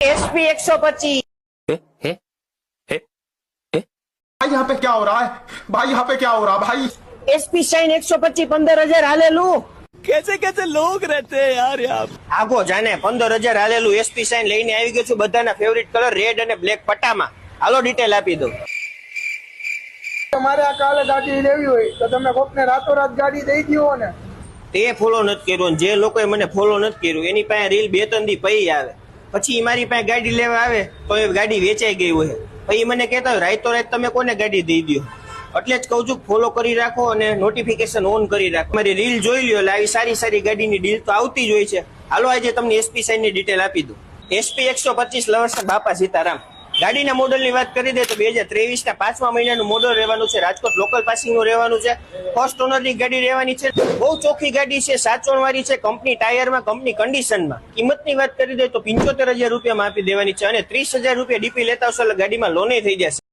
SP 125। भाई यहाँ पे क्या हो रहा है? भाई यहाँ पे क्या हो रहा है भाई? SP shine 125 15,000 હાલેલું। कैसे कैसे लोग रहते हैं यार यहाँ। આગો જાને 15,000 હાલેલું SP શાઇન લઈને આવી ગયો છું બધાના ફેવરિટ કલર રેડ અને બ્લેક પટ્ટામાં। હાલો ડિટેલ આપી દઉં। તમારે આ કાલે ગાડી લેવી હોય તો તમે કોકને રાતોરાત ગાડી દઈ દો ને। તે ફોલો નથી કર્યો અને જે લોકોએ મને ફોલો નથી કર્યું એની પાસે રીલ 2-3 દી પઈ આવે પછી મારી પાસે ગાડી લેવા આવે તો એ ગાડી વેચાઈ ગઈ હોય પછી મને કહેતા હોય રાતોરાત તમે કોને ગાડી દઈ દો। એટલે જ કહું છું ફોલો કરી રાખો અને નોટિફિકેશન ઓન કરી રાખો। મારી રીલ જોઈ લ્યો એટલે આવી સારી સારી ગાડીની ડીલ તો આવતી જ હોય છે। હાલો આજે તમને SP શાઇન ની ડિટેલ આપી દઉં। SP 125 લવર્સ બાપા સીતારામ। ગાડીના મોડલની વાત કરી દે તો 2023 ના 5મા મહિનાનું મોડલ રહેવાનું છે। રાજકોટ લોકલ પાસિંગનું રહેવાનું છે। ફર્સ્ટ ઓનરની ગાડી રહેવાની છે। બહુ ચોખ્ખી ગાડી છે, 7 વાળી છે, કંપની ટાયરમાં, કંપની કન્ડિશનમાં। કિંમતની વાત કરી દે તો 75,000 રૂપિયામાં આપી દેવાની છે અને 30,000 રૂપિયા ડીપી લેતા આવશો એટલે ગાડીમાં લોને થઈ જશે।